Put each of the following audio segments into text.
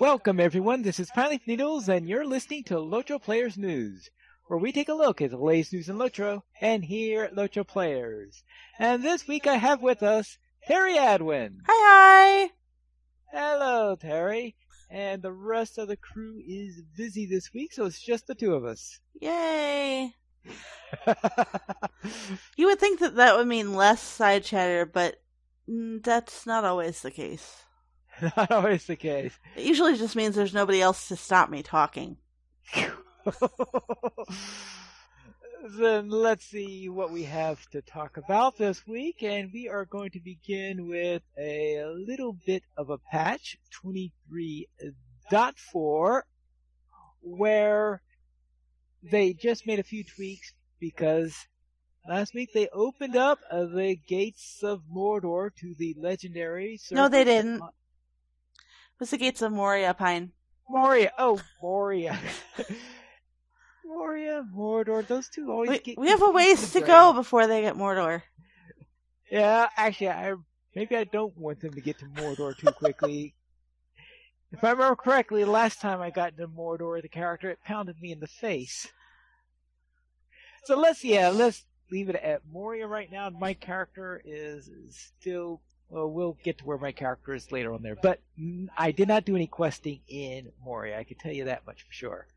Welcome everyone, this is Pineleaf Needles and you're listening to LOTRO Players News, where we take a look at the latest news in LOTRO and here at LOTRO Players. And this week I have with us Terry Adwin. Hi! Hello Terry. And the rest of the crew is busy this week, so it's just the two of us. Yay! You would think that would mean less side chatter, but that's not always the case. Not always the case. It usually just means there's nobody else to stop me talking. Then let's see what we have to talk about this week, and we are going to begin with a little bit of a patch, 23.4, where they just made a few tweaks because last week they opened up the gates of Mordor to the legendary servers. No, they didn't. It was the gates of Moria, Pine. Moria. Oh, Moria. Moria, Mordor, those two always get... We have a ways to go before they get Mordor. Yeah, actually, maybe I don't want them to get to Mordor too quickly. If I remember correctly, last time I got into Mordor, the character, it pounded me in the face. So let's leave it at Moria right now. My character is still... Well, we'll get to where my character is later on there. But I did not do any questing in Moria. I can tell you that much for sure.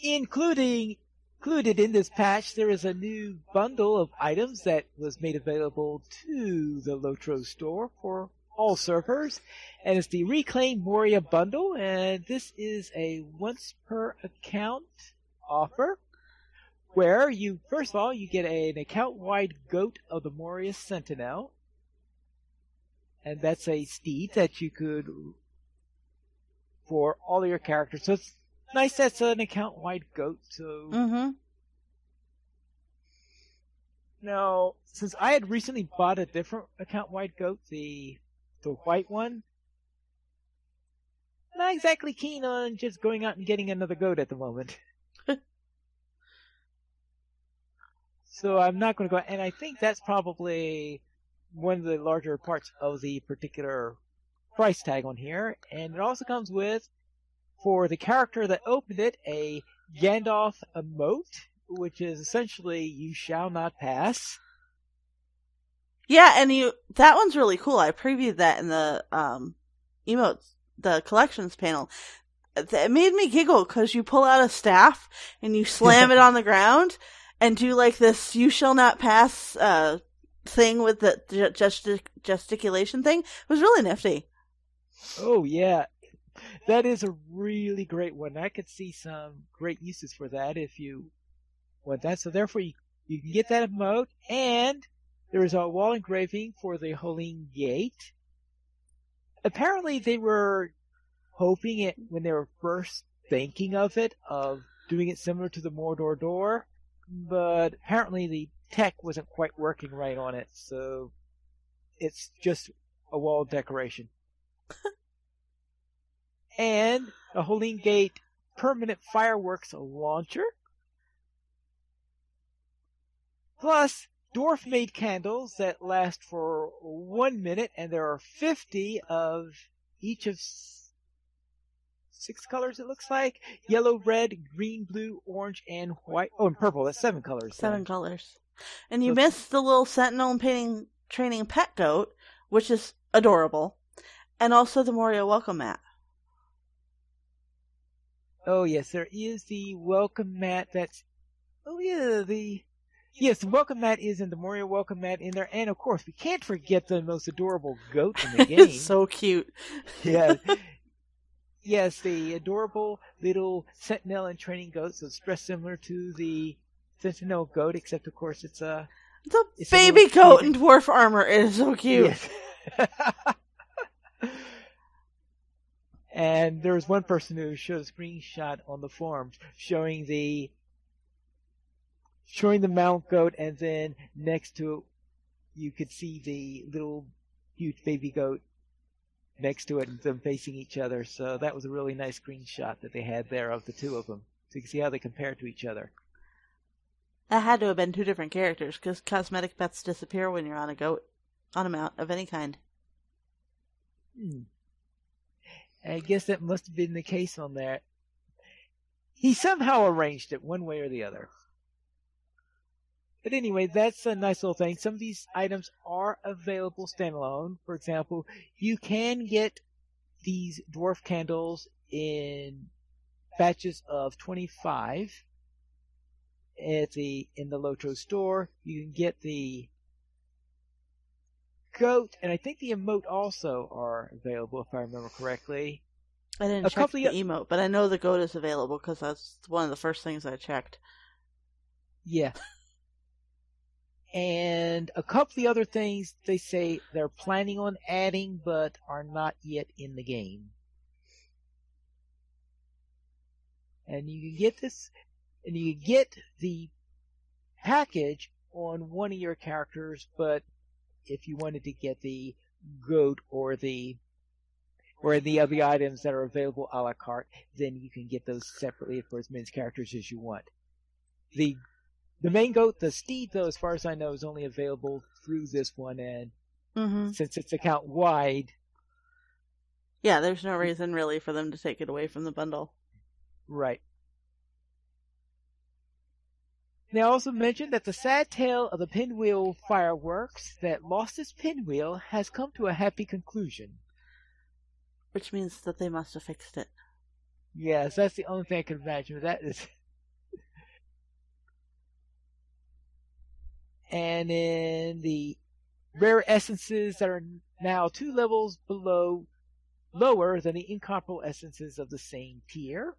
Included in this patch, there is a new bundle of items that was made available to the LOTRO store for all servers. And it's the Reclaim Moria bundle. And this is a once per account offer, where you, first of all, you get an account-wide goat of the Moria Sentinel. And that's a steed that you could, for all of your characters. So it's nice that's an account-wide goat. So Now, since I had recently bought a different account-wide goat, the white one, not exactly keen on just going out and getting another goat at the moment. So I'm not going to go, and I think that's probably one of the larger parts of the particular price tag on here. And it also comes with, for the character that opened it, a Gandalf emote, which is essentially "You shall not pass." Yeah, and that one's really cool. I previewed that in the emotes, the collections panel. It made me giggle because you pull out a staff and you slam it on the ground and do like this "You shall not pass" thing with the gesticulation thing. It was really nifty. Oh yeah, that is a really great one. I could see some great uses for that if you want that. So therefore, you can get that emote, and there is a wall engraving for the Helene Gate. Apparently, they were hoping it when they were first thinking of doing it similar to the Mordor door. But apparently the tech wasn't quite working right on it, so it's just a wall decoration. And a Helene Gate permanent fireworks launcher. Plus, dwarf-made candles that last for 1 minute, and there are 50 of each of 6 colors, it looks like. Yellow, red, green, blue, orange, and white. Oh, and purple. That's 7 colors. 7 colors. And you missed the little sentinel and training pet goat, which is adorable. And also the Moria welcome mat. Oh, yes. There is the welcome mat that's... Oh, yeah. Yes, the welcome mat is in the Moria welcome mat in there. And, of course, we can't forget the most adorable goat in the game. It's so cute. Yeah. Yes, the adorable little sentinel and training goat. So it's dressed similar to the sentinel goat, except of course it's a baby goat in dwarf armor. It is so cute. Yes. And there was one person who showed a screenshot on the forums showing the mount goat, and then next to it you could see the little huge baby goat next to it and them facing each other. So that was a really nice screenshot that they had there of the two of them. So you can see how they compare to each other. That had to have been 2 different characters, because cosmetic pets disappear when you're on a goat, on a mount of any kind. I guess that must have been the case on that. He somehow arranged it one way or the other. But anyway, that's a nice little thing. Some of these items are available standalone. For example, you can get these dwarf candles in batches of 25 in the LOTRO store. You can get the goat, and I think the emote also are available, if I remember correctly. I didn't check the emote, but I know the goat is available because that's one of the first things I checked. Yeah. And a couple of the other things they say they're planning on adding, but are not yet in the game. And you can get this, and you can get the package on one of your characters, but if you wanted to get the goat or the other items that are available a la carte, then you can get those separately for as many characters as you want. The main goat, the steed, though, as far as I know, is only available through this one, and since it's account wide, yeah, there's no reason really for them to take it away from the bundle. Right. They also mentioned that the sad tale of the pinwheel fireworks that lost its pinwheel has come to a happy conclusion. Which means that they must have fixed it. Yes, that's the only thing I can imagine. That is. And in the rare essences that are now 2 levels lower than the incomparable essences of the same tier.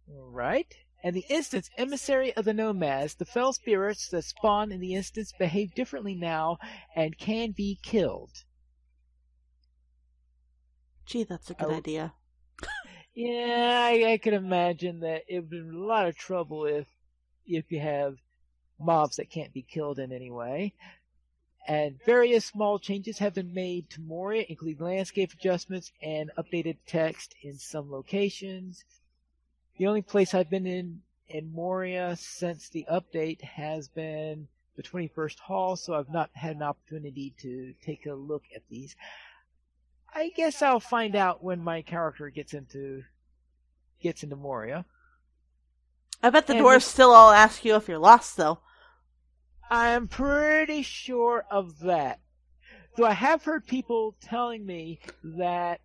Right. And the instance emissary of the nomads, the fell spirits that spawn in the instance behave differently now and can be killed. Gee, that's a good idea. Yeah, I could imagine that it would be a lot of trouble if you have mobs that can't be killed in any way. And various small changes have been made to Moria, including landscape adjustments and updated text in some locations. The only place I've been in Moria since the update has been the 21st Hall, so I've not had an opportunity to take a look at these. I guess I'll find out when my character gets into Moria. I bet the dwarves still all ask you if you're lost, though. I'm pretty sure of that. Though I have heard people telling me that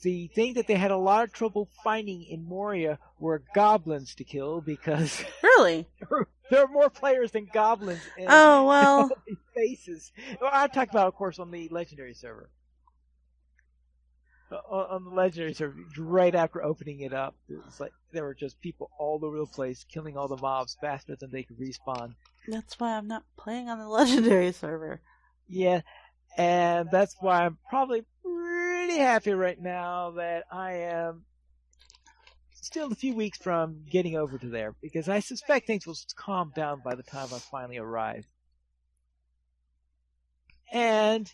the thing that they had a lot of trouble finding in Moria were goblins to kill because really there are more players than goblins in well these spaces. Well, I'm talking about, of course, on the legendary server. On the legendary server, right after opening it up, it was like there were just people all over the place killing all the mobs faster than they could respawn. That's why I'm not playing on the legendary server. Yeah, and that's why I'm probably pretty happy right now that I am still a few weeks from getting over to there, because I suspect things will calm down by the time I finally arrive. And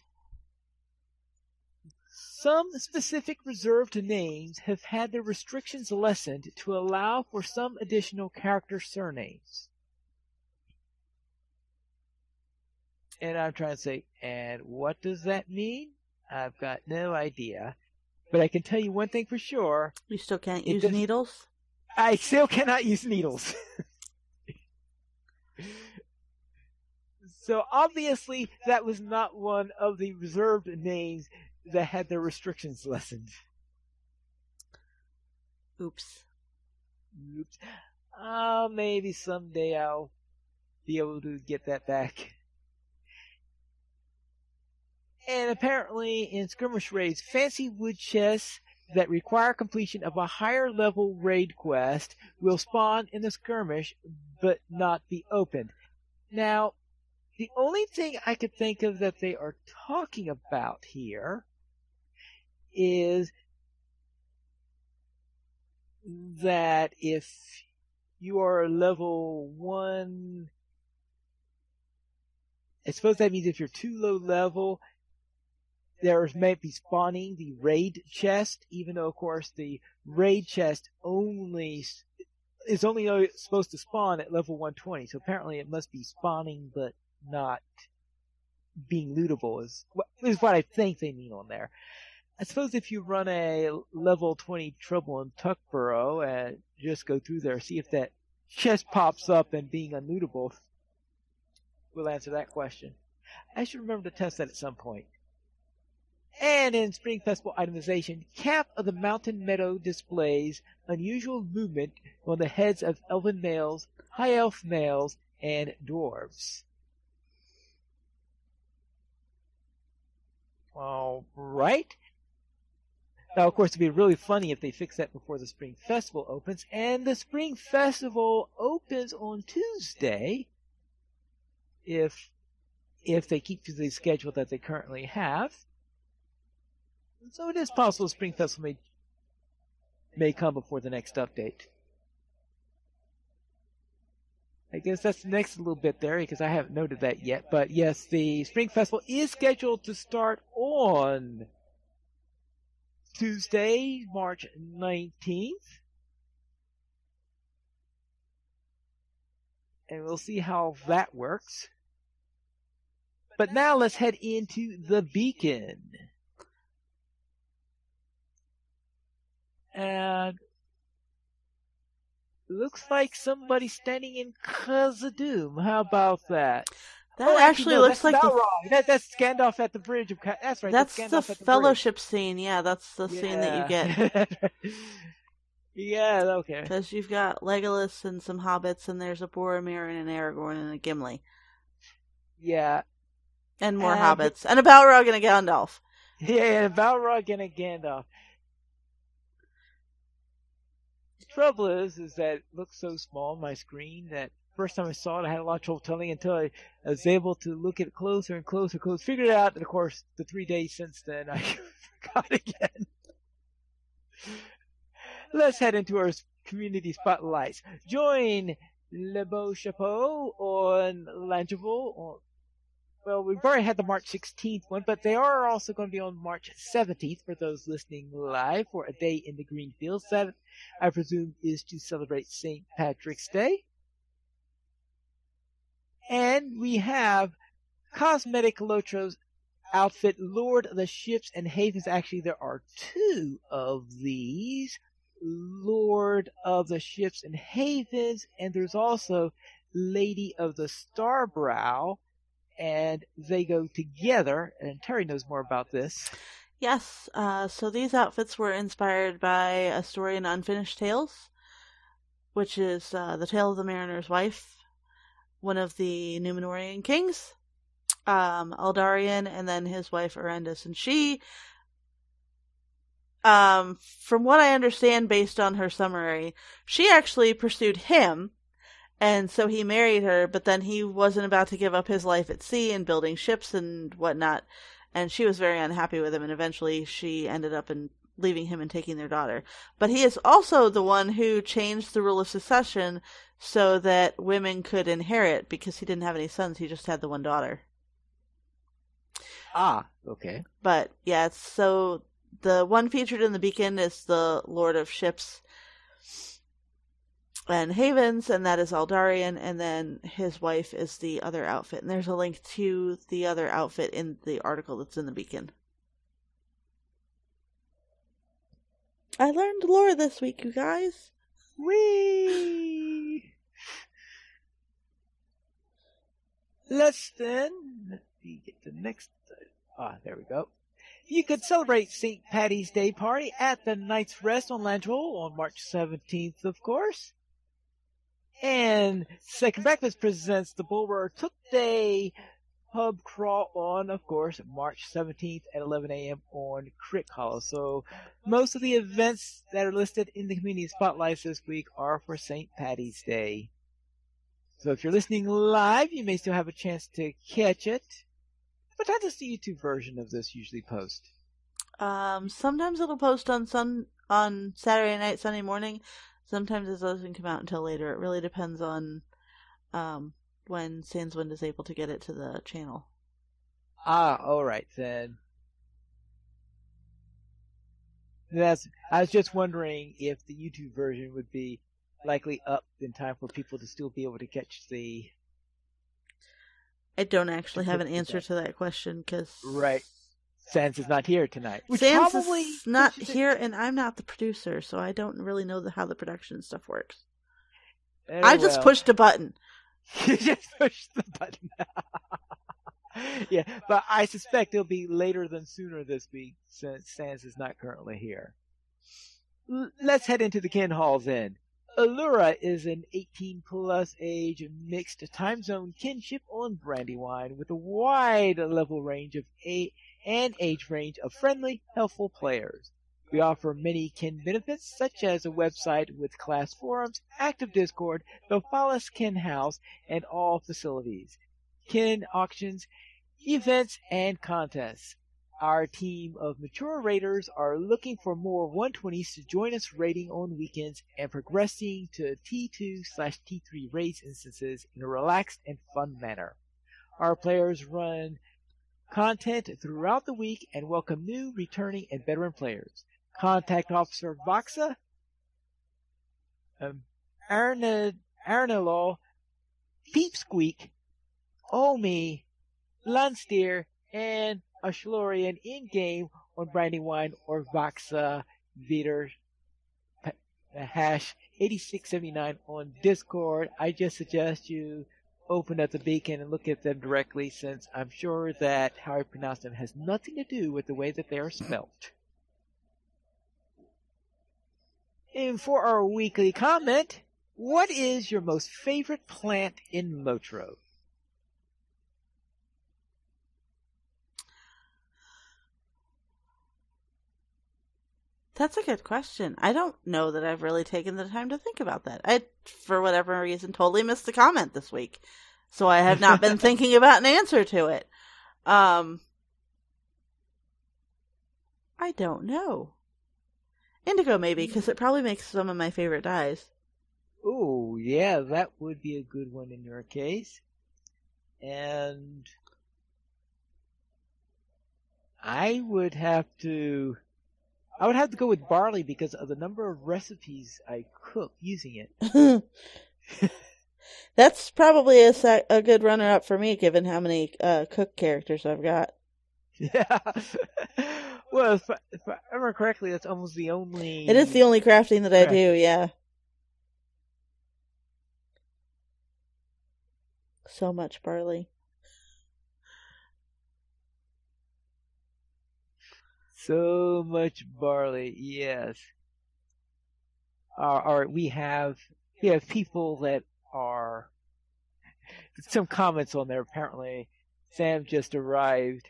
some specific reserved names have had their restrictions lessened to allow for some additional character surnames. And I'm trying to say, and what does that mean? I've got no idea. But I can tell you one thing for sure. You still can't use needles? I still cannot use needles. So obviously that was not one of the reserved names that had their restrictions lessened. Oops. Maybe someday I'll be able to get that back. And apparently in skirmish raids, fancy wood chests that require completion of a higher level raid quest will spawn in the skirmish but not be opened. Now, the only thing I could think of that they are talking about here is that if you are level 1, I suppose that means if you're too low level, there may be spawning the raid chest, even though, of course, the raid chest is only supposed to spawn at level 120. So apparently it must be spawning, but not being lootable is what I think they mean on there. I suppose if you run a level 20 Trouble in Tuckborough and just go through there, see if that chest pops up and being unlootable will answer that question. I should remember to test that at some point. And in Spring Festival itemization, Cap of the Mountain Meadow displays unusual movement on the heads of elven males, high elf males, and dwarves. All right. Now, of course, it'd be really funny if they fix that before the Spring Festival opens. And the Spring Festival opens on Tuesday, if they keep to the schedule that they currently have. So it is possible Spring Festival may come before the next update. I guess that's the next little bit there, because I haven't noted that yet. But yes, the Spring Festival is scheduled to start on Tuesday, March 19th. And we'll see how that works. But now let's head into the Beacon. And looks like somebody's standing in Khazad-dûm. How about that? That actually looks that's like wrong. That's Gandalf at the bridge of. That's right. That's Gandalf the at the fellowship scene. Yeah, that's the scene that you get. Yeah. Okay. Because you've got Legolas and some hobbits, and there's a Boromir and an Aragorn and a Gimli. Yeah. And more hobbits, and a Balrog and a Gandalf. Yeah, and a Balrog and a Gandalf. The trouble is that it looks so small on my screen that first time I saw it, I had a lot of trouble telling until I was able to look at it closer and closer, figured it out, and of course, the 3 days since then, I forgot again. Let's head into our community spotlights. Join Le Beau Chapeau on Langeable. Well, we've already had the March 16th one, but they are also going to be on March 17th for those listening live for a day in the Green Fields. That, I presume, is to celebrate St. Patrick's Day. And we have Cosmetic LOTRO's outfit, Lord of the Ships and Havens. Actually, there are two of these. Lord of the Ships and Havens, and there's also Lady of the Starbrow. And they go together, and Terry knows more about this. Yes, so these outfits were inspired by a story in Unfinished Tales, which is the tale of the Mariner's Wife, one of the Númenórean kings, Eldarion, and then his wife Arendis. And she, from what I understand based on her summary, she actually pursued him. And so he married her, but then he wasn't about to give up his life at sea and building ships and whatnot. And she was very unhappy with him, and eventually she ended up leaving him and taking their daughter. But he is also the one who changed the rule of succession so that women could inherit, because he didn't have any sons, he just had the one daughter. Ah, okay. But yeah, so the one featured in the Beacon is the Lord of Ships and Havens, and that is Eldarion, and then his wife is the other outfit. And there's a link to the other outfit in the article that's in the Beacon. I learned lore this week, you guys. Whee! Let me get the next. There we go. You could celebrate St. Paddy's Day party at the Knight's Rest on Langeable on March 17th, of course. And Second Breakfast presents the Bulwer Took Day pub crawl on, of course, March 17th at 11 a.m. on Crick Hollow. So most of the events that are listed in the community spotlights this week are for St. Paddy's Day. So if you're listening live, you may still have a chance to catch it. What time does the YouTube version of this usually post? Sometimes it'll post on Saturday night, Sunday morning. Sometimes it doesn't come out until later. It really depends on when Sandswind is able to get it to the channel. Alright then. I was just wondering if the YouTube version would be likely up in time for people to still be able to catch the... I don't actually have put an answer to that question because Right. Sans is not here tonight. Which Sans probably is not here, and I'm not the producer, so I don't really know how the production stuff works. I just pushed a button. You just pushed the button. Yeah, but I suspect it'll be later than sooner this week since Sans is not currently here. Let's head into the Ken Hall then. Allura is an 18-plus age mixed time zone kinship on Brandywine with a wide level range of age range of friendly, helpful players. We offer many Ken benefits such as a website with class forums, active Discord, the Follis Ken House, and all facilities, Ken auctions, events, and contests. Our team of mature raiders are looking for more 120s to join us raiding on weekends and progressing to T2/T3 race instances in a relaxed and fun manner. Our players run content throughout the week and welcome new, returning, and veteran players. Contact Officer Voxa, Arnalaw, Peepsqueak, Omi, Lunsteer, and Ashlorian in-game on Brandywine or Voxa Veter hash 8679 on Discord. I just suggest you open up the beacon and look at them directly, since I'm sure that how I pronounce them has nothing to do with the way that they are spelt. And for our weekly comment, what is your most favorite plant in LOTRO? That's a good question. I don't know that I've really taken the time to think about that. I, for whatever reason, totally missed the comment this week. So I have not been thinking about an answer to it. I don't know. Indigo, maybe, because it probably makes some of my favorite dyes. Oh, yeah, that would be a good one in your case. And I would have to go with barley because of the number of recipes I cook using it. That's probably a good runner-up for me, given how many cook characters I've got. Yeah. Well, if I remember correctly, that's almost the only... It is the only crafting that I do, yeah. So much barley. So much barley, yes. We have people that are... Some comments on there, apparently. Sam just arrived,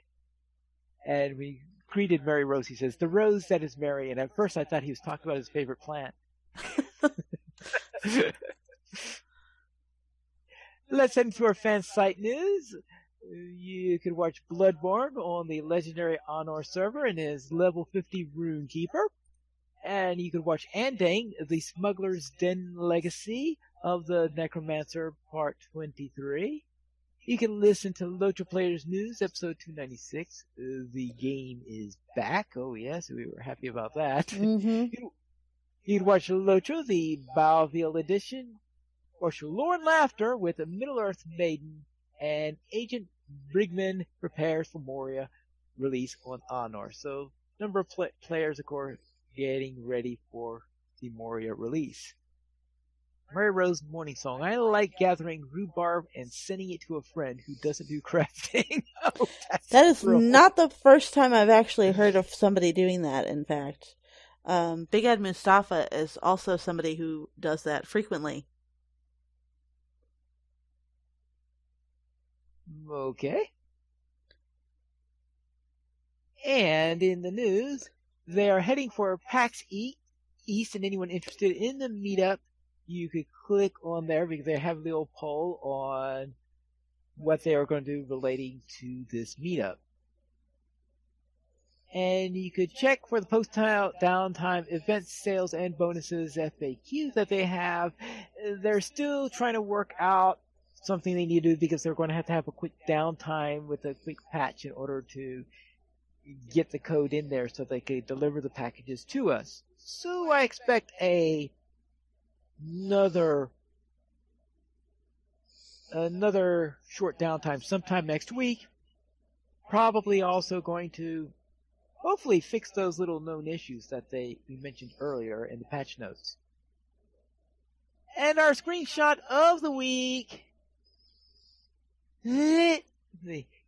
and we greeted Mary Rose. He says, "The rose that is Mary," and at first I thought he was talking about his favorite plant. Let's head into our fan site news. You can watch Bloodborne on the legendary Honor server and his level 50 Rune Keeper. And you can watch Andang, the Smuggler's Den Legacy of the Necromancer Part 23. You can listen to LOTRO Players News, episode 296. The game is back. Oh, yes, we were happy about that. Mm-hmm. You can watch LOTRO, the Bauville edition, watch Lore and Laughter with a Middle-earth Maiden, and Agent Brigman prepares for Moria release on Honor. So, number of players, of course, getting ready for the Moria release. Mary Rose Morning Song. I like gathering rhubarb and sending it to a friend who doesn't do crafting. Oh, that is not the first time I've actually heard of somebody doing that, in fact. Big Ed Mustafa is also somebody who does that frequently. Okay. And in the news, they are heading for PAX East, and anyone interested in the meetup, you could click on there because they have a little poll on what they are going to do relating to this meetup. And you could check for the post-downtime events, sales, and bonuses FAQ that they have. They're still trying to work out something they need to do because they're going to have a quick downtime with a quick patch in order to get the code in there so they can deliver the packages to us. So I expect another another short downtime sometime next week. Probably also going to hopefully fix those little known issues that we mentioned earlier in the patch notes. And our screenshot of the week.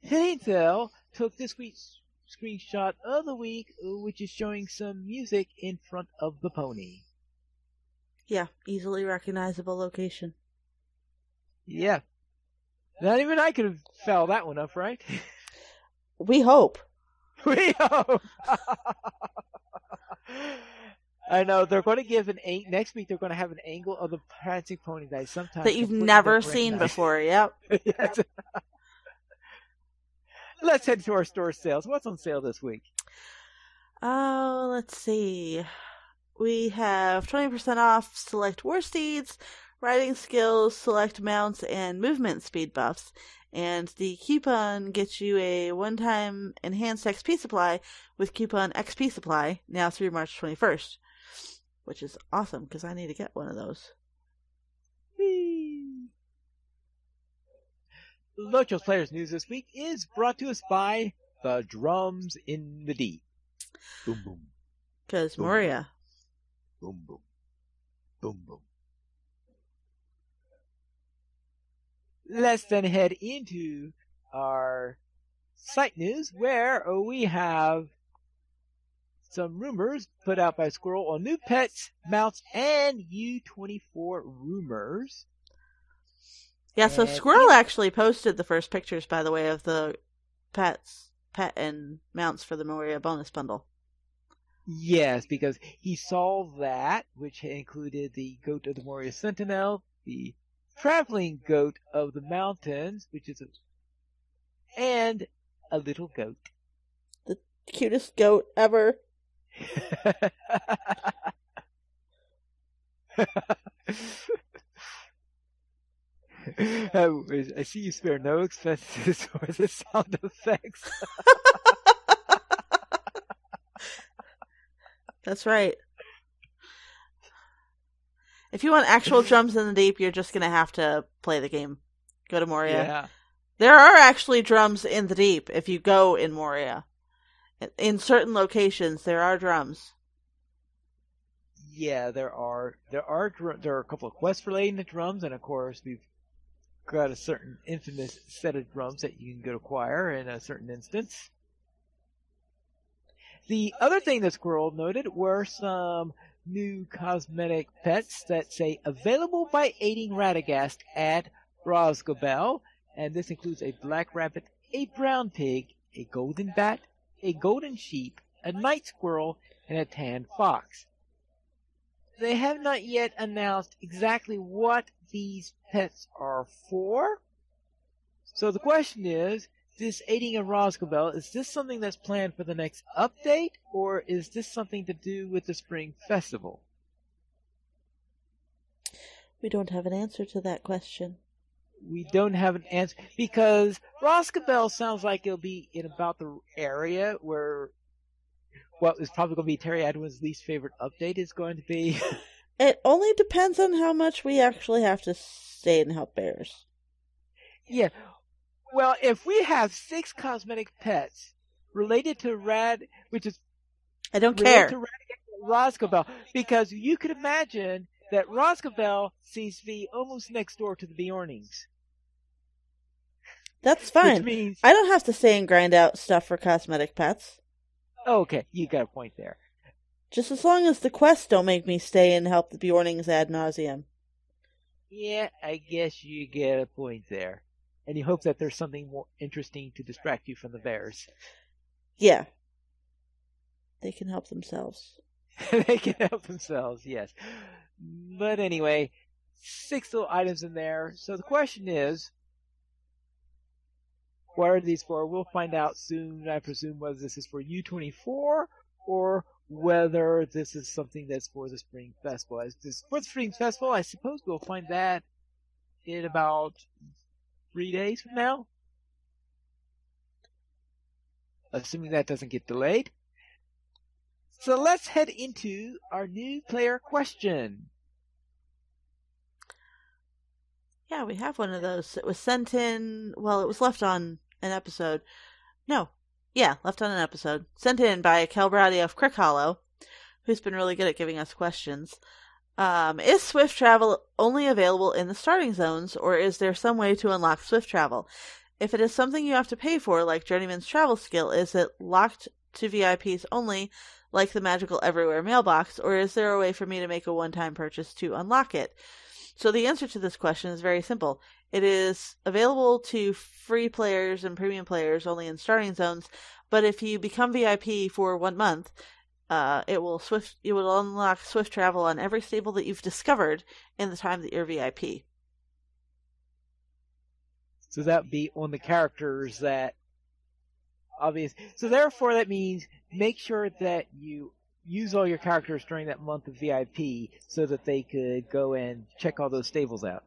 Intel took this week's screenshot of the week, which is showing some music in front of the pony. Yeah, easily recognizable location. Yeah. Not even I could have fouled that one up, right? We hope. We hope. I know they're going to give next week. They're going to have an angle of the prancing pony that I sometimes that you've never seen before. Yep. Yes. Let's head to our store sales. What's on sale this week? Oh, let's see. We have 20% off select war steeds, riding skills, select mounts, and movement speed buffs. And the coupon gets you a one-time enhanced XP supply with coupon XP supply now through March 21st, which is awesome because I need to get one of those. LOTRO's Players News this week is brought to us by the Drums in the Deep. Boom, boom. Because Moria. Boom, boom. Boom, boom. Let's then head into our site news where we have some rumors put out by Squirrel on new pets, mounts, and U24 rumors. Yeah, so Squirrel actually posted the first pictures, by the way, of the pet and mounts for the Moria bonus bundle. Yes, because he saw that, which included the goat of the Moria Sentinel, the traveling goat of the mountains, and a little goat. The cutest goat ever. I see you spare no expenses for the sound effects. That's right. If you want actual drums in the deep, you're just going to have to play the game. Go to Moria. Yeah. There are actually drums in the deep if you go in Moria. In certain locations, there are drums. Yeah, there are a couple of quests relating to drums, and of course we've got a certain infamous set of drums that you can go to acquire in a certain instance. The other thing that Squirrel noted were some new cosmetic pets that say available by aiding Radagast at Rosgobel, and this includes a black rabbit, a brown pig, a golden bat, a golden sheep, a night squirrel, and a tan fox. They have not yet announced exactly what these pets are for. So the question is, this aiding of Rosgobel, is this something that's planned for the next update, or is this something to do with the Spring Festival? We don't have an answer to that question. We don't have an answer, because Rosgobel sounds like it'll be in about the area where what is probably going to be Terry Edwin's least favorite update is going to be. It only depends on how much we actually have to stay and help bears. Yeah. Well, if we have 6 cosmetic pets related to I don't care. To Rosgobel, because you could imagine that Rosgobel seems to be almost next door to the Bjornings. That's fine. Which means I don't have to stay and grind out stuff for cosmetic pets. Okay, you got a point there. Just as long as the quests don't make me stay and help the Bjornings ad nauseum. Yeah, I guess you get a point there. And you hope that there's something more interesting to distract you from the bears. Yeah. They can help themselves. They can help themselves, yes. But anyway, 6 little items in there. So the question is, what are these for? We'll find out soon, I presume, whether this is for U24 or whether this is something that's for the Spring Festival. As this for the Spring Festival, I suppose we'll find that in about 3 days from now. Assuming that doesn't get delayed. So let's head into our new player question. Yeah, we have one of those. It was sent in, well, it was left on an episode. No. Yeah, left on an episode. Sent in by Calbrati of Crick Hollow, who's been really good at giving us questions. Is Swift Travel only available in the starting zones, or is there some way to unlock Swift Travel? If it is something you have to pay for, like Journeyman's Travel Skill, is it locked to VIPs only, like the Magical Everywhere mailbox, or is there a way for me to make a one-time purchase to unlock it? So the answer to this question is very simple. It is available to free players and premium players only in starting zones, but if you become VIP for 1 month, it will unlock Swift Travel on every stable that you've discovered in the time that you're VIP. So that would be on the characters that obvious. So therefore, that means make sure that you use all your characters during that month of VIP so that they could go and check all those stables out.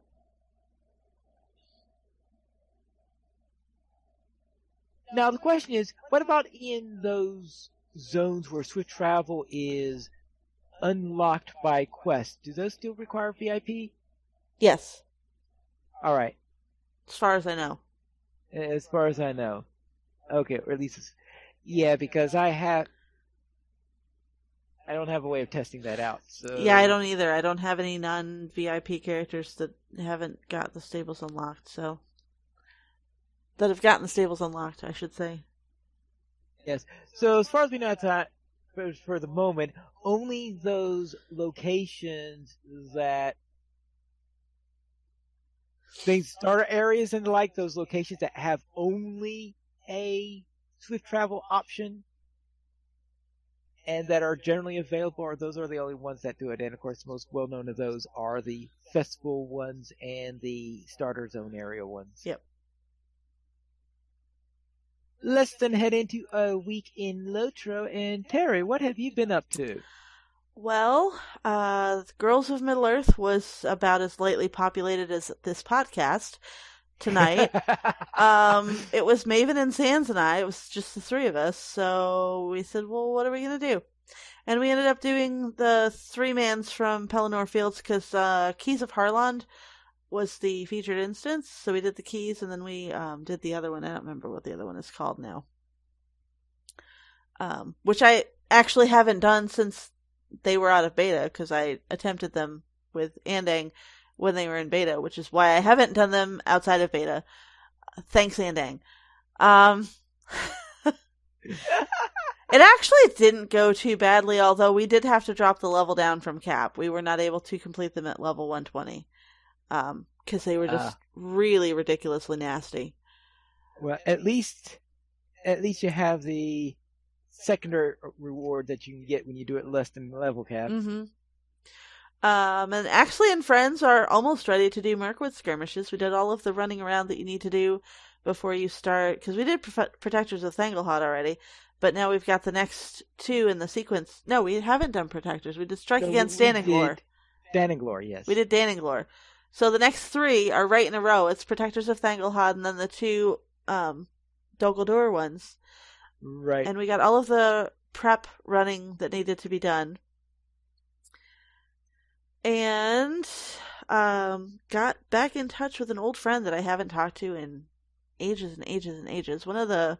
Now the question is, what about in those zones where Swift Travel is unlocked by quest? Do those still require VIP? Yes. All right. As far as I know. As far as I know. Okay, or at least, yeah, because I don't have a way of testing that out. So yeah, I don't either. I don't have any non-VIP characters that haven't got the stables unlocked, so that have gotten the stables unlocked, I should say. Yes. So as far as we know, for the moment, only those locations that things starter areas and like those locations that have only a Swift Travel option and that are generally available, or those are the only ones that do it. And of course, the most well known of those are the festival ones and the starter zone area ones. Yep. Let's then head into a week in LOTRO. And Terry, what have you been up to? Well, Girls of Middle-earth was about as lightly populated as this podcast tonight. It was Maven and Sans and I. It was just the three of us. So we said, well, what are we going to do? And we ended up doing the 3-mans from Pelennor Fields because Keys of Harland was the featured instance. So we did the Keys and then we did the other one. I don't remember what the other one is called now. Which I actually haven't done since they were out of beta because I attempted them with Andang when they were in beta, which is why I haven't done them outside of beta. Thanks, Andang. It actually didn't go too badly, although we did have to drop the level down from cap. We were not able to complete them at level 120 because they were just really ridiculously nasty. Well, at least you have the secondary reward that you can get when you do it less than level cap. Mm-hmm. And Axley and friends are almost ready to do Mirkwood skirmishes. We did all of the running around that you need to do before you start, because we did Protectors of Thanglehot already, but now we've got the next 2 in the sequence. No, we haven't done Protectors. We did Strike Against Dananglor. Dananglor, yes. We did Dananglor. So the next 3 are right in a row. It's Protectors of Thanglehot and then the 2 Dol Guldur ones. Right. And we got all of the prep running that needed to be done. And got back in touch with an old friend that I haven't talked to in ages and ages and ages. One of the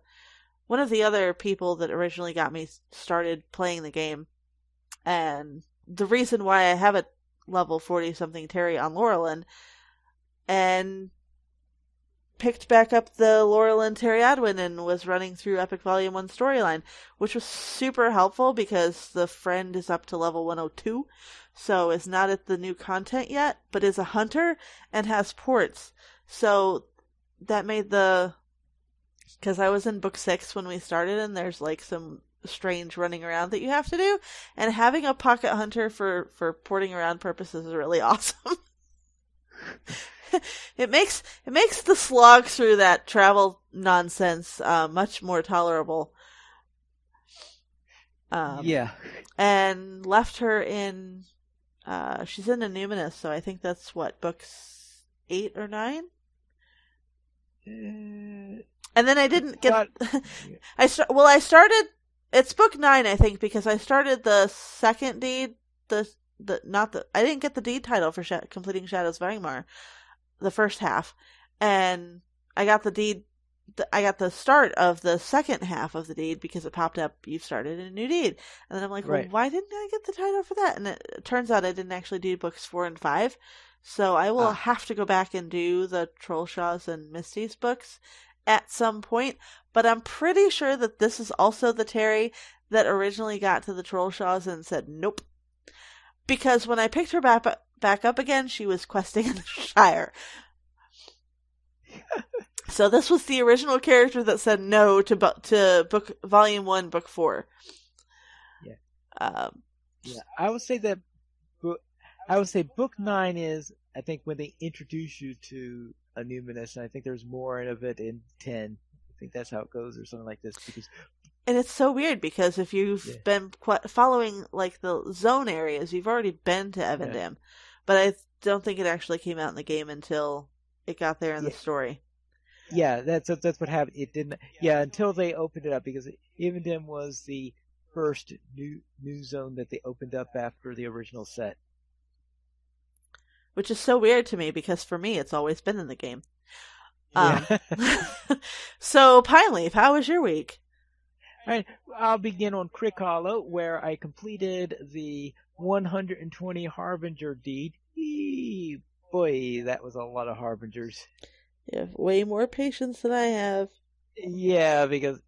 other people that originally got me started playing the game. And the reason why I have a level 40-something Terry on Laurelin and picked back up the Laurelin Terry Adwin and was running through Epic Volume 1 storyline, which was super helpful because the friend is up to level 102, so is not at the new content yet, but is a hunter and has ports. So that made because I was in book 6 when we started, and there's like some strange running around that you have to do, and having a pocket hunter for porting around purposes is really awesome. It makes the slog through that travel nonsense much more tolerable. Yeah. And left her in. She's in Annuminous, so I think that's what, books 8 or 9. And then I didn't get. I started. It's book 9, I think, because I started the second deed. I didn't get the deed title for completing Shadows of Angmar. the first half, and I got the deed. I got the start of the second half of the deed because it popped up, you've started a new deed. And then I'm like, well, Right. why didn't I get the title for that? And it turns out I didn't actually do books 4 and 5. So I will Ah. have to go back and do the Trollshaws and Misty's books at some point. But I'm pretty sure that this is also the Terry that originally got to the Trollshaws and said, nope. Because when I picked her back up again, she was questing in the Shire. So this was the original character that said no to book volume 1, book 4. Yeah. Um, Yeah. I would say that book 9 is, I think, when they introduce you to a numinous, and I think there's more of it in 10. I think that's how it goes, or something like this. Because and it's so weird because if you've been following like the zone areas, you've already been to Evandam. Yeah. But I don't think it actually came out in the game until it got there in the story. Yeah, that's what happened. It didn't. Yeah, until they opened it up, because Evandam was the first new zone that they opened up after the original set. Which is so weird to me because for me, it's always been in the game. Yeah. So, Pineleaf, how was your week? All right, I'll begin on Crick Hollow, where I completed the 120 Harbinger deed. Boy, that was a lot of Harbingers. You have way more patience than I have. Yeah, because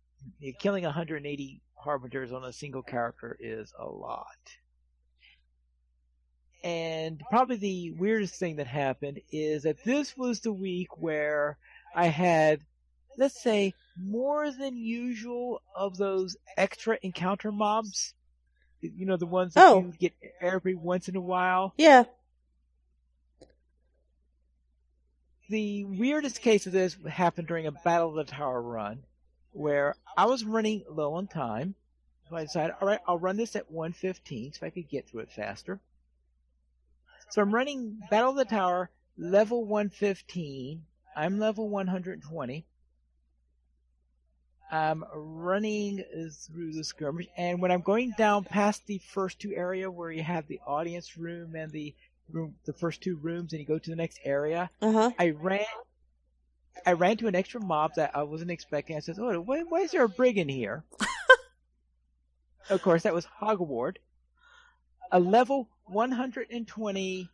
killing 180 Harbingers on a single character is a lot. And probably the weirdest thing that happened is that this was the week where I had, let's say, more than usual of those extra encounter mobs. You know, the ones that you get every once in a while? Yeah. The weirdest case of this happened during a Battle of the Tower run, where I was running low on time. So I decided, all right, I'll run this at 1:15 so I could get through it faster. So I'm running Battle of the Tower, level 115. I'm level 120. I'm running through the skirmish, and when I'm going down past the first two area where you have the audience room and the first two rooms, and you go to the next area, I ran to an extra mob that I wasn't expecting. I said, "Oh, why is there a brigand here?" Of course, that was Hogaward, a level 120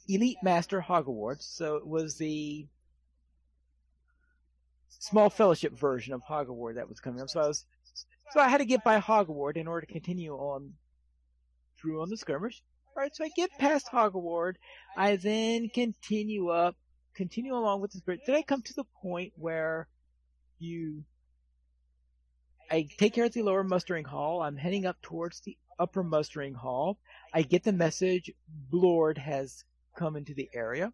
Elite Master Hogaward. So it was the small fellowship version of Hogaward that was coming up. So I had to get by Hogaward in order to continue on through on the skirmish. All right, so I get past Hogaward. I then continue along with the spirit. Then I come to the point where I take care of the lower mustering hall. I'm heading up towards the upper mustering hall. I get the message, Blord has come into the area.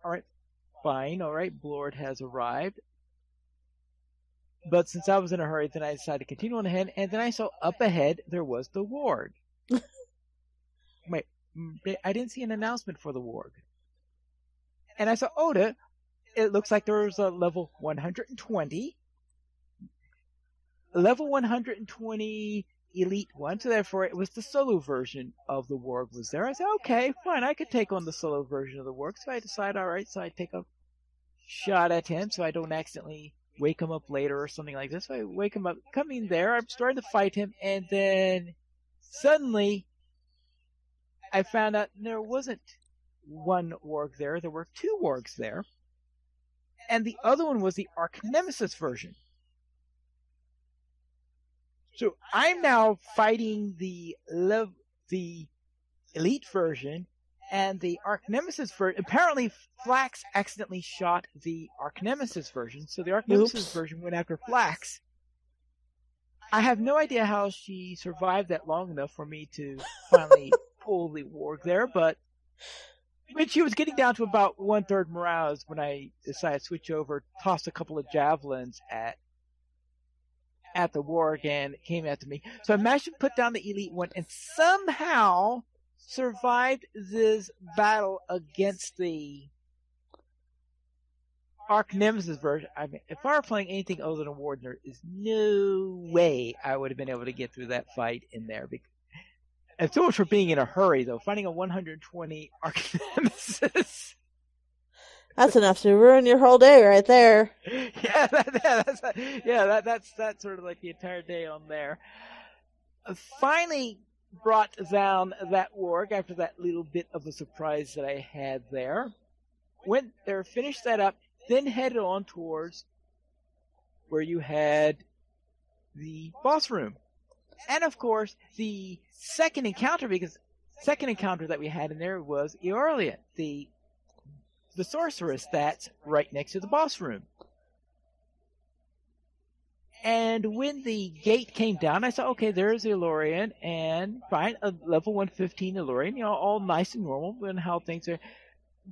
All right, fine. All right, Blord has arrived. But since I was in a hurry, then I decided to continue on ahead, and then I saw up ahead there was the warg. Wait, I didn't see an announcement for the warg. And I saw Oda. It looks like there was a level 120. Level 120 Elite one, so therefore it was the solo version of the warg was there. I said, okay, fine, I could take on the solo version of the warg. So I decide, all right, so I take a shot at him so I don't accidentally wake him up later or something like this. So I wake him up, coming there, I'm starting to fight him, and then suddenly I found out there wasn't one warg there, there were two wargs there. And the other one was the Arch Nemesis version. So I'm now fighting the Elite version and the Arch Nemesis version. Apparently, Flax accidentally shot the Arch Nemesis version, so the Arch Nemesis version went after Flax. I have no idea how she survived that long enough for me to finally pull the warg there, but when she was getting down to about 1/3 morale when I decided to switch over, tossed a couple of javelins at the warg, and it came after me. So I managed to put down the Elite one and somehow survived this battle against the Arch Nemesis version. I mean, if I were playing anything other than a Warden, there is no way I would have been able to get through that fight in there. And so much for being in a hurry, though. Finding a 120 arch nemesis. That's enough to ruin your whole day right there. Yeah, that's sort of like the entire day on there. Finally brought down that warg after that little bit of a surprise that I had there. Went there, finished that up, then headed on towards where you had the boss room. And of course, the second encounter, because second encounter that we had in there was Eorlian, the sorceress that's right next to the boss room. And when the gate came down, I saw, okay, there's Elorian, and fine, a level 115 Elorian, all nice and normal, and how things are.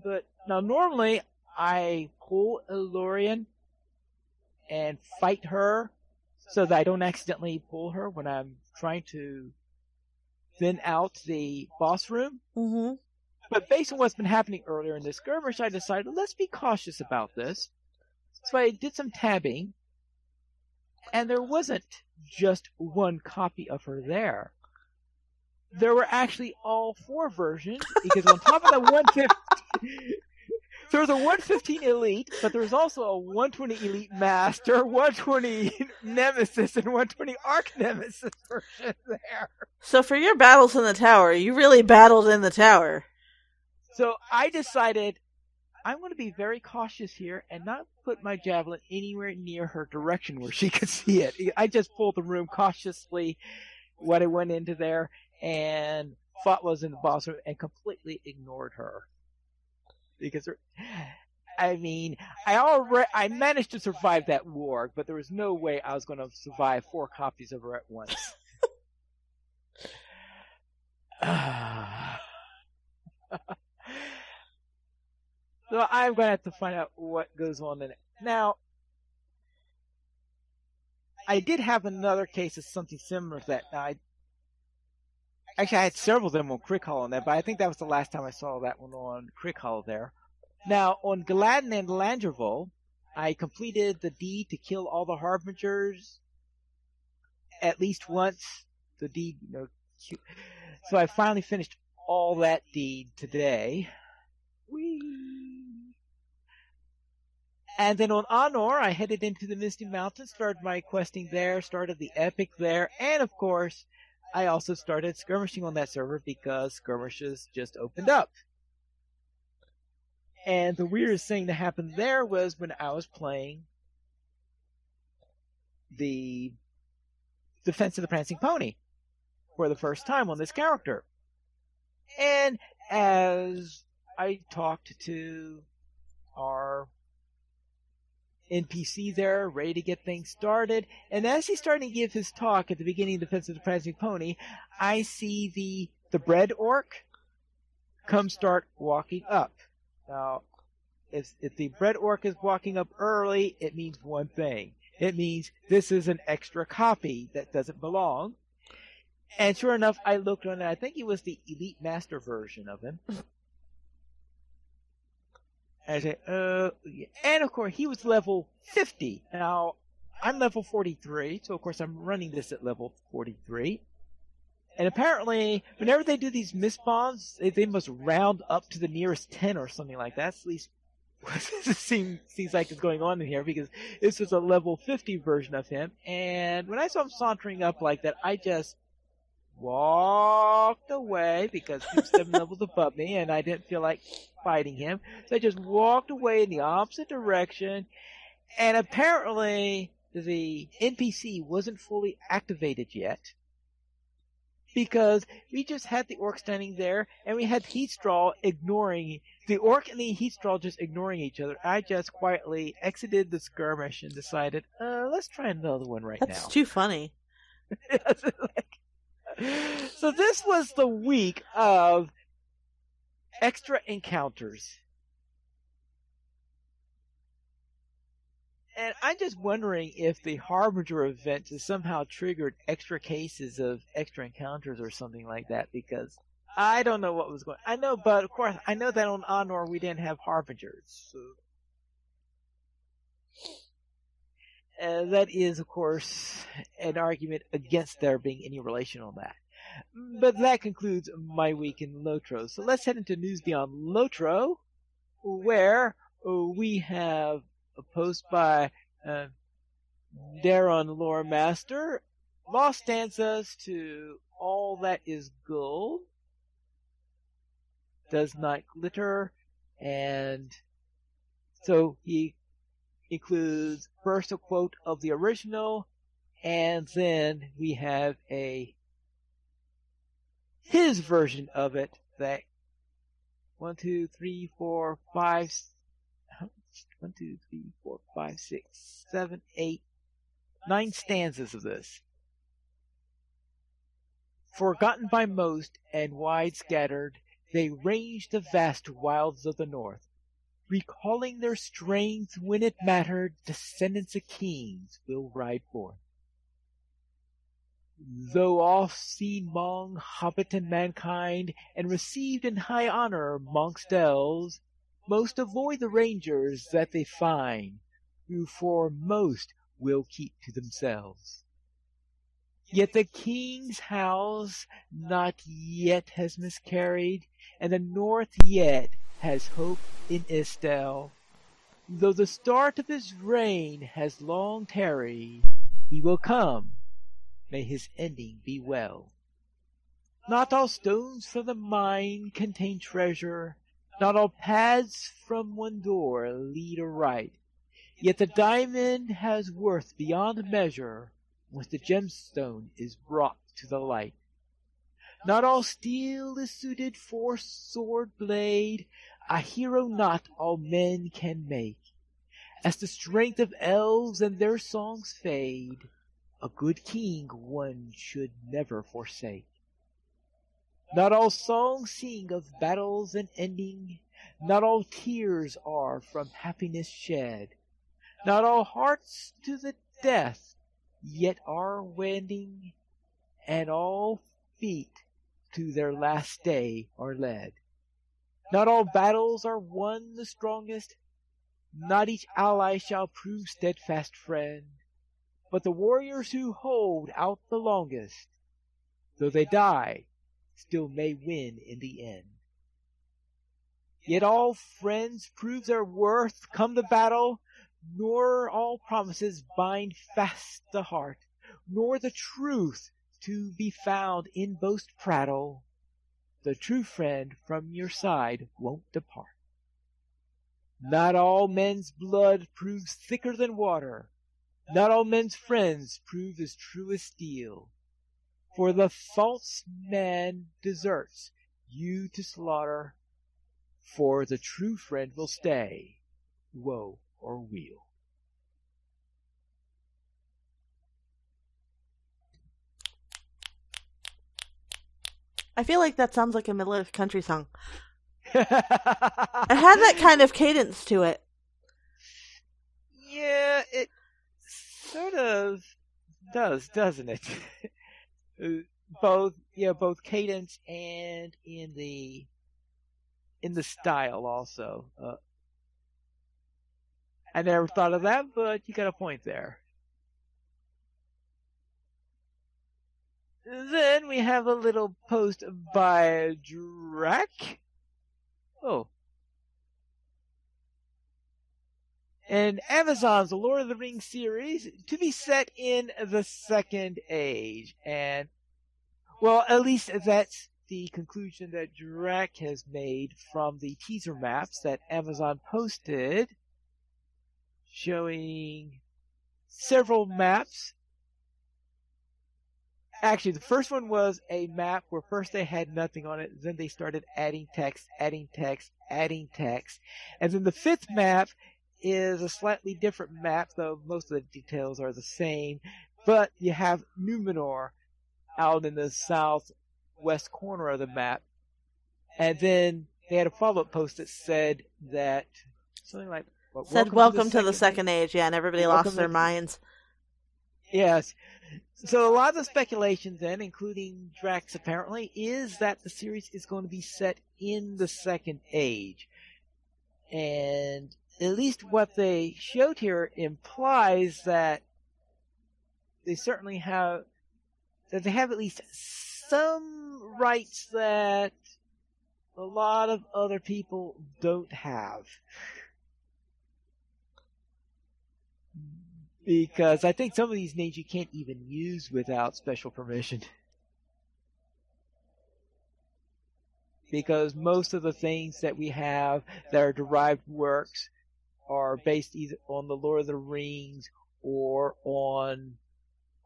But now normally I pull Elorian and fight her so that I don't accidentally pull her when I'm trying to thin out the boss room. Mm-hmm. But based on what's been happening earlier in this skirmish, I decided, let's be cautious about this. So I did some tabbing, and there wasn't just one copy of her there. There were actually all 4 versions, because on top of the 115, there was a 115 Elite, but there was also a 120 Elite Master, 120 Nemesis, and 120 Arch Nemesis version there. So for your battles in the tower, you really battled in the tower. So I decided I'm going to be very cautious here and not put my javelin anywhere near her direction where she could see it. I just pulled the room cautiously when I went into there and fought was in the boss room and completely ignored her. Because, I managed to survive that war, but there was no way I was going to survive 4 copies of her at once. So I'm going to have to find out what goes on in it. Now, I did have another case of something similar to that. Now, I had several of them on Crick Hollow there, but I think that was the last time I saw that one on Crick Hollow there. Now, on Gladden and Landreval, I completed the deed to kill all the Harbingers at least once. The deed, so I finally finished all that deed today. Whee! And then on Anor, I headed into the Misty Mountains, started my questing there, started the Epic there, and of course, I also started skirmishing on that server because skirmishes just opened up. And the weirdest thing that happened there was when I was playing the Defense of the Prancing Pony for the first time on this character. And as I talked to our NPC there, ready to get things started, and as he's starting to give his talk at the beginning of Defense of the Prancing Pony, I see the bread orc come start walking up. Now, if the bread orc is walking up early, it means one thing. It means this is an extra copy that doesn't belong. And sure enough, I looked on it. I think it was the Elite Master version of him. And I said, yeah. And of course, he was level 50. Now, I'm level 43, so of course I'm running this at level 43. And apparently, whenever they do these misspawns, they must round up to the nearest 10 or something like that. That's at least what it seems like is going on in here, because this was a level 50 version of him. And when I saw him sauntering up like that, I just walked away because he was 7 levels above me, and I didn't feel like fighting him. So I just walked away in the opposite direction. And apparently, the NPC wasn't fully activated yet, because we just had the orc standing there, and we had Heatstraw ignoring the orc and the Heatstraw just ignoring each other. I just quietly exited the skirmish and decided, let's try another one right now. That's too funny. So this was the week of extra encounters. And I'm just wondering if the Harbinger event has somehow triggered extra cases of extra encounters or something like that, because I don't know what was going on. I know, but of course, I know that on Honor we didn't have Harbingers. So. That is, of course, an argument against there being any relation on that. But that concludes my week in LOTRO. So let's head into News Beyond LOTRO, where we have a post by Darren Lore Master, Lost Stanzas to All That Is Gold, Does Not Glitter, and so he includes first a quote of the original, and then we have his version of it that 1, 2, 3, 4, 5, 1, 2, 3, 4, 5, 6, 7, 8, 9 stanzas of this. Forgotten by most and wide scattered, they range the vast wilds of the north, recalling their strength when it mattered, descendants of kings will ride forth. Though oft-seen among hobbit and mankind, and received in high honor monks' dells, most avoid the rangers that they find, who for most will keep to themselves. Yet the king's house not yet has miscarried, and the north yet has hope in Estelle. Though the start of his reign has long tarried, he will come. May his ending be well. Not all stones from the mine contain treasure, not all paths from one door lead aright. Yet the diamond has worth beyond measure once the gemstone is brought to the light. Not all steel is suited for sword blade, a hero not all men can make. As the strength of elves and their songs fade, a good king one should never forsake. Not all songs sing of battles and ending, not all tears are from happiness shed, not all hearts to the death yet are wending, and all feet to their last day are led. Not all battles are won the strongest, not each ally shall prove steadfast friend, but the warriors who hold out the longest, though they die, still may win in the end. Yet all friends prove their worth come the battle, nor all promises bind fast the heart, nor the truth to be found in boast prattle. The true friend from your side won't depart. Not all men's blood proves thicker than water, not all men's friends prove as true as steel. For the false man deserts you to slaughter, for the true friend will stay, woe or weal. I feel like that sounds like a Middle-earth country song. It had that kind of cadence to it. Yeah, it sort of does, doesn't it? both cadence and in the style also. I never thought of that, but you got a point there. Then we have a little post by Drac. Oh. And Amazon's The Lord of the Rings series to be set in the Second Age. And, well, at least that's the conclusion that Drac has made from the teaser maps that Amazon posted, showing several maps. Actually, the first one was a map where first they had nothing on it, then they started adding text, adding text, adding text. And then the fifth map is a slightly different map, though most of the details are the same. But you have Numenor out in the southwest corner of the map. And then they had a follow-up post that said that something like, welcome to the second age. Yeah, and everybody lost their minds. Yes. So a lot of the speculation then, including Drax apparently, is that the series is going to be set in the Second Age. And at least what they showed here implies that they certainly have, that they have at least some rights that a lot of other people don't have. Because I think some of these names you can't even use without special permission. Because most of the things that we have that are derived works are based either on the Lord of the Rings or on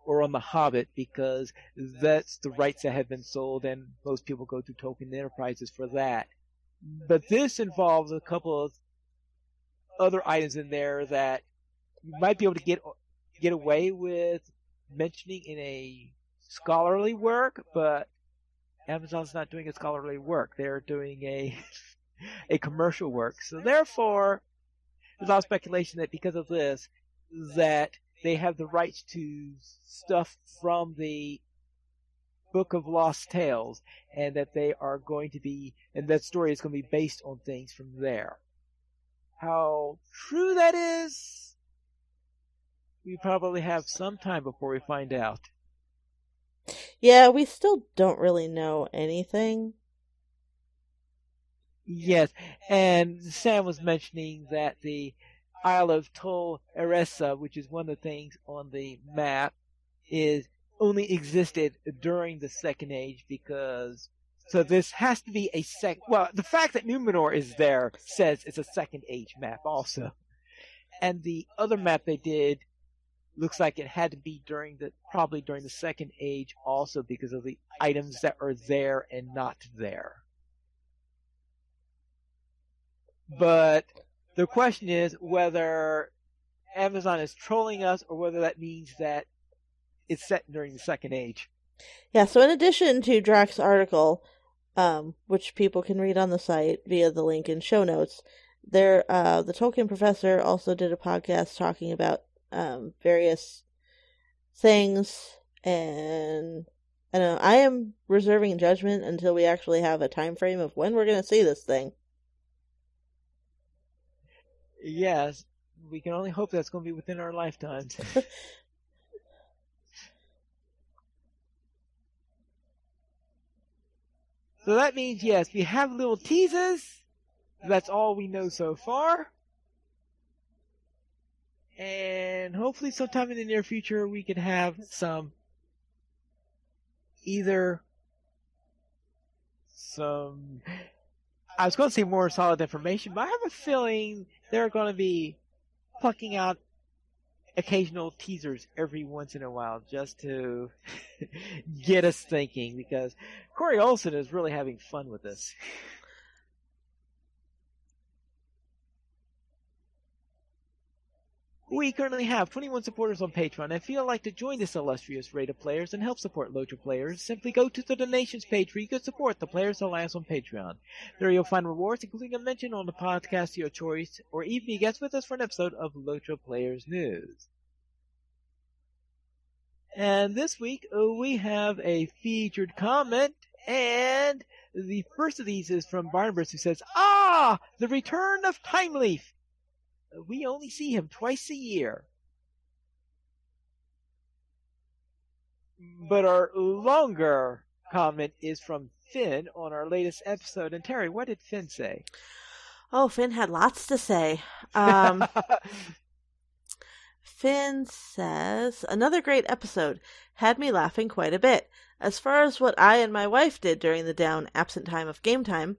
The Hobbit, because that's the rights that have been sold, and most people go through Tolkien Enterprises for that. But this involves a couple of other items in there that you might be able to get away with mentioning in a scholarly work, but Amazon's not doing a scholarly work. They're doing a commercial work. So therefore, there's a lot of speculation that because of this, that they have the rights to stuff from the Book of Lost Tales, and that they are going to be, and that story is going to be based on things from there. How true that is, we probably have some time before we find out. Yeah, we still don't really know anything. Yes, and Sam was mentioning that the Isle of Tol Eressa, which is one of the things on the map, is only existed during the Second Age, because so this has to be the fact that Numenor is there says it's a Second Age map also. And the other map they did looks like it had to be probably during the Second Age also, because of the items that are there and not there. But the question is whether Amazon is trolling us, or whether that means that it's set during the Second Age. Yeah, so in addition to Drax's article, which people can read on the site via the link in show notes, the Tolkien professor also did a podcast talking about various things, and I don't know, I am reserving judgment until we actually have a time frame of when we're going to see this thing. Yes, we can only hope that's going to be within our lifetimes. So that means, yes, we have little teasers. That's all we know so far. And hopefully sometime in the near future we can have some I was going to say more solid information, but I have a feeling they're going to be plucking out occasional teasers every once in a while just to get us thinking, because Corey Olsen is really having fun with this. We currently have 21 supporters on Patreon. If you'd like to join this illustrious rate of players and help support LOTRO players, simply go to the donations page where you can support the Players Alliance on Patreon. There you'll find rewards, including a mention on the podcast of your choice, or even be guest with us for an episode of LOTRO Players News. And this week, we have a featured comment, and the first of these is from Barnabas, who says, the return of Timeleaf! We only see him twice a year. But our longer comment is from Finn on our latest episode. And Terry, what did Finn say? Oh, Finn had lots to say. Finn says, another great episode. Had me laughing quite a bit. As far as what I and my wife did during the down absent time of game time,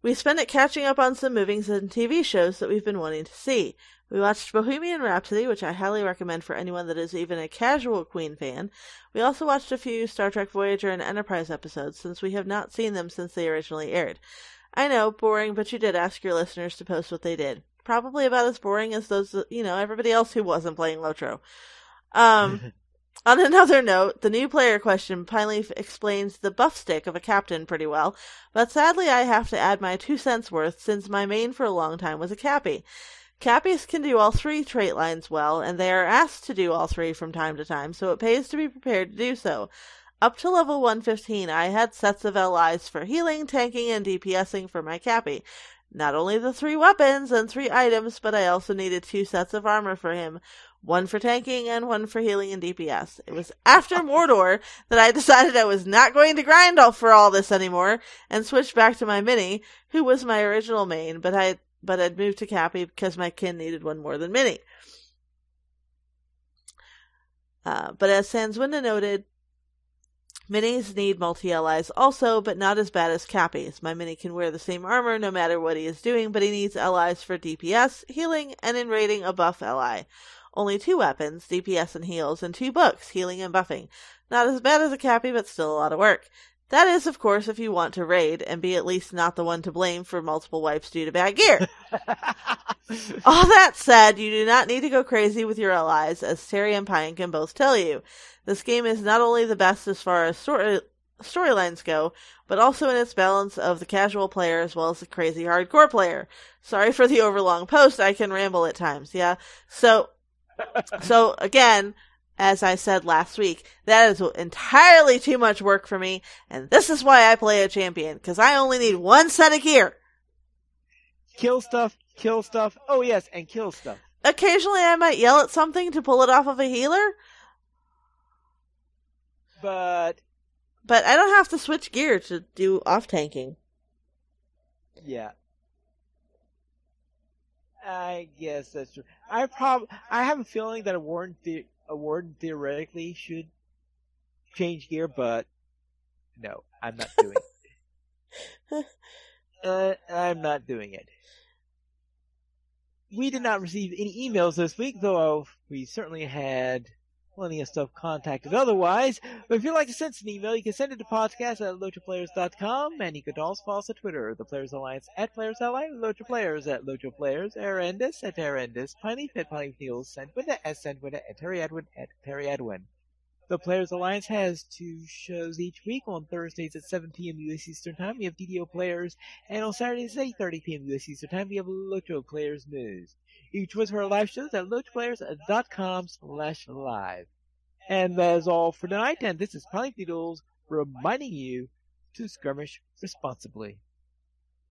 we spent it catching up on some movies and TV shows that we've been wanting to see. We watched Bohemian Rhapsody, which I highly recommend for anyone that is even a casual Queen fan. We also watched a few Star Trek Voyager and Enterprise episodes, since we have not seen them since they originally aired. I know, boring, but you did ask your listeners to post what they did. Probably about as boring as those, everybody else who wasn't playing LOTRO. On another note, the new player question Pineleaf explains the buff stick of a captain pretty well, but sadly I have to add my 2 cents worth, since my main for a long time was a Cappy. Cappies can do all 3 trait lines well, and they are asked to do all 3 from time to time, so it pays to be prepared to do so. Up to level 115, I had sets of LIs for healing, tanking, and DPSing for my Cappy. Not only the 3 weapons and 3 items, but I also needed 2 sets of armor for him, one for tanking and one for healing and DPS. It was after Mordor that I decided I was not going to grind for all this anymore and switched back to my Mini, who was my original main, but I'd moved to Cappy because my kin needed one more than Mini. But as Sanswinda noted, Minis need multi-allies also, but not as bad as Cappy's. My Mini can wear the same armor no matter what he is doing, but he needs allies for DPS, healing, and in raiding a buff ally. Only 2 weapons, DPS and heals, and 2 books, healing and buffing. Not as bad as a Cappy, but still a lot of work. That is, of course, if you want to raid, and be at least not the one to blame for multiple wipes due to bad gear. All that said, you do not need to go crazy with your allies, as Terry and Pine can both tell you. This game is not only the best as far as storylines go, but also in its balance of the casual player as well as the crazy hardcore player. Sorry for the overlong post, I can ramble at times, yeah? So again, as I said last week, that is entirely too much work for me, and this is why I play a champion, because I only need 1 set of gear. Kill stuff, oh yes, and kill stuff. Occasionally I might yell at something to pull it off of a healer, but I don't have to switch gear to do off-tanking. Yeah. I guess that's true. I have a feeling that a warden theoretically should change gear, but no, I'm not doing it. I'm not doing it. We did not receive any emails this week, though we certainly had plenty of stuff contacted otherwise. But if you'd like to send us an email, you can send it to podcast@LotroPlayers.com, and you can also follow us on Twitter, The Players Alliance @PlayersLI, LotroPlayers @LotroPlayers, Arendis @Arendis, Pineleaf @PineleafNews, Sandwinda @Sandwinda, and Terry Edwin @TerryEdwin. The Players Alliance has 2 shows each week. On Thursdays at 7 p.m. U.S. Eastern Time, we have DDO Players, and on Saturdays at 8:30 p.m. U.S. Eastern Time, we have Lotro Players News. You can choose for our live shows at LotroPlayers.com/live. And that is all for tonight, and this is Pineleaf Needles reminding you to skirmish responsibly.